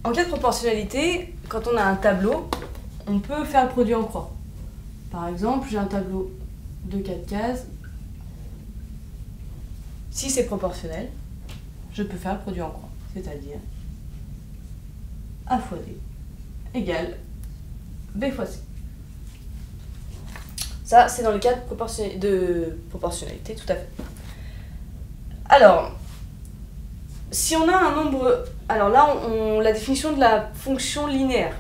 En cas de proportionnalité, quand on a un tableau, on peut faire le produit en croix. Par exemple, j'ai un tableau de 4 cases. Si c'est proportionnel, je peux faire le produit en croix, c'est-à-dire A fois D égale B fois C. Ça, c'est dans le cas de proportionnalité, tout à fait. Alors, si on a un nombre... Alors là, la définition de la fonction linéaire.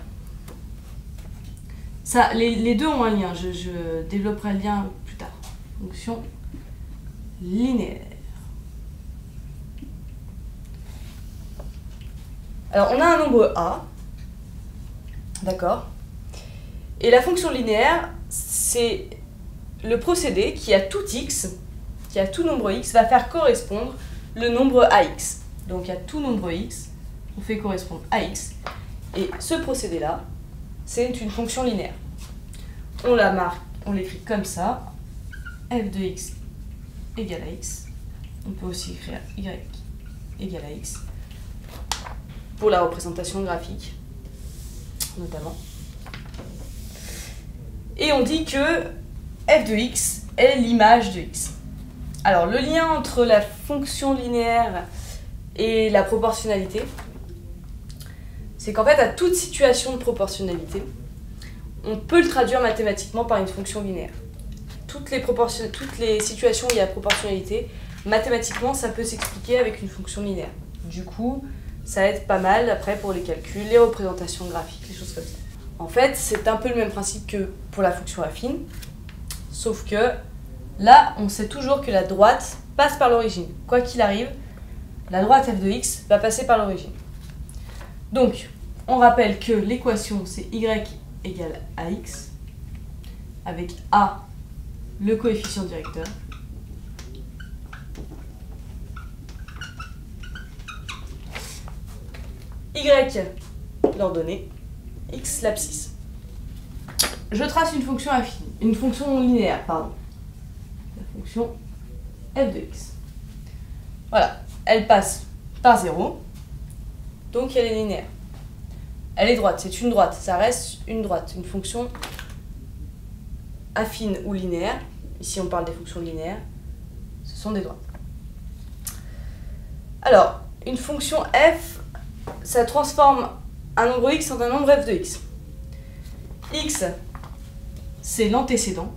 Ça, les deux ont un lien, je développerai le lien plus tard. Fonction linéaire. Alors, on a un nombre A, d'accord? Et la fonction linéaire, c'est le procédé qui, à tout x, qui à tout nombre x, va faire correspondre le nombre ax. Donc, à tout nombre x, on fait correspondre ax. Et ce procédé-là, c'est une fonction linéaire. On la marque, on l'écrit comme ça, f de x égale à x. On peut aussi écrire y égale à x pour la représentation graphique, notamment. Et on dit que f de x est l'image de x. Alors, le lien entre la fonction linéaire et la proportionnalité, c'est qu'en fait, à toute situation de proportionnalité, on peut le traduire mathématiquement par une fonction linéaire. Toutes les situations où il y a proportionnalité, mathématiquement, ça peut s'expliquer avec une fonction linéaire. Du coup, ça aide pas mal après pour les calculs, les représentations graphiques, les choses comme ça. En fait, c'est un peu le même principe que pour la fonction affine, sauf que là, on sait toujours que la droite passe par l'origine. Quoi qu'il arrive, la droite f de x va passer par l'origine. Donc, on rappelle que l'équation, c'est y égale ax, avec a, le coefficient directeur, y, l'ordonnée, x, l'abscisse. Je trace une fonction affine, une fonction linéaire, pardon. La fonction f de x. Voilà, elle passe par 0, donc elle est linéaire. Elle est droite, c'est une droite, ça reste une droite, une fonction affine ou linéaire. Ici on parle des fonctions linéaires, ce sont des droites. Alors, une fonction f, ça transforme un nombre x en un nombre f de x. X, c'est l'antécédent.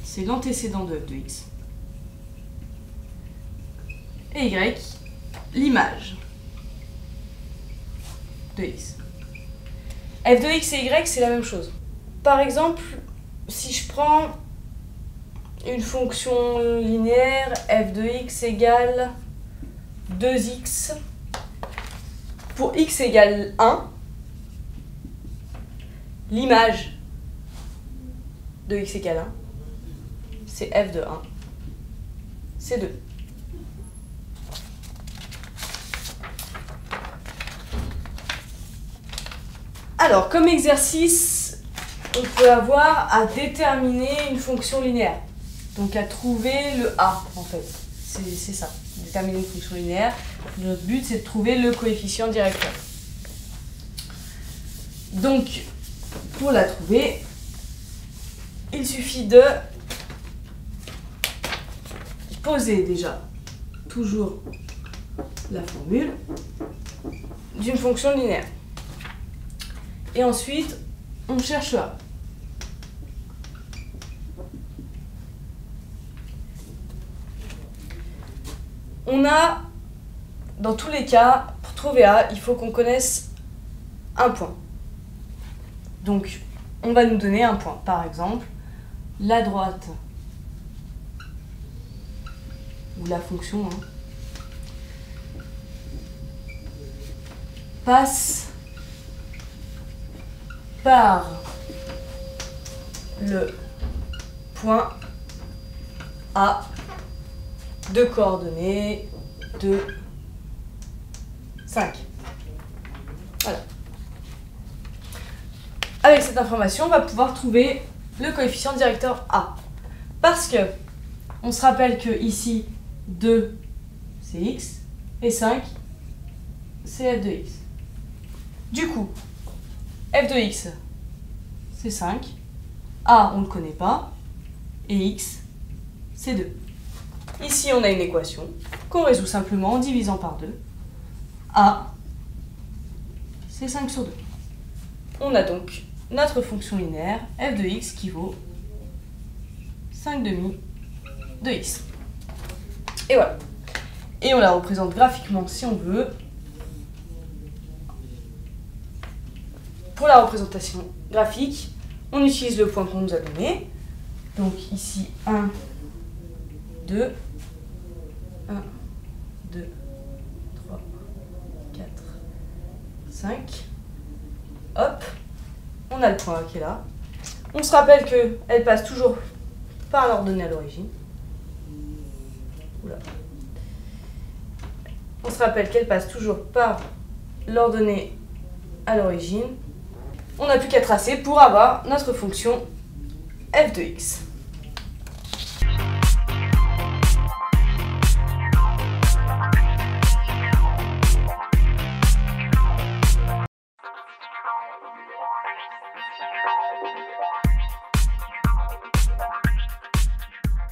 C'est l'antécédent de f de x. Et y, l'image de x. F de x et y, c'est la même chose. Par exemple, si je prends une fonction linéaire, f de x égale 2x, pour x égale 1, l'image de x égale 1, c'est f de 1, c'est 2. Alors, comme exercice, on peut avoir à déterminer une fonction linéaire. Donc, à trouver le a, en fait. C'est ça, déterminer une fonction linéaire. Notre but, c'est de trouver le coefficient directeur. Donc, pour la trouver, il suffit de poser déjà toujours la formule d'une fonction linéaire. Et ensuite, on cherche A. On a, dans tous les cas, pour trouver A, il faut qu'on connaisse un point. Donc, on va nous donner un point. Par exemple, la droite, ou la fonction, passe par le point A de coordonnées 2, 5. Voilà. Avec cette information, on va pouvoir trouver le coefficient directeur A. Parce que on se rappelle que ici 2 c'est x et 5 c'est f de x. Du coup, f de x c'est 5, A on ne le connaît pas et x c'est 2. Ici on a une équation qu'on résout simplement en divisant par 2. A c'est 5 sur 2. On a donc notre fonction linéaire f de x qui vaut 5 demi de x. Et voilà. Et on la représente graphiquement si on veut. Pour la représentation graphique, on utilise le point qu'on nous a donné. Donc ici 1, 2, 1, 2, 3, 4, 5. Hop, on a le point qui est là. On se rappelle qu'elle passe toujours par l'ordonnée à l'origine. Oula. On se rappelle qu'elle passe toujours par l'ordonnée à l'origine. On n'a plus qu'à tracer pour avoir notre fonction f de x.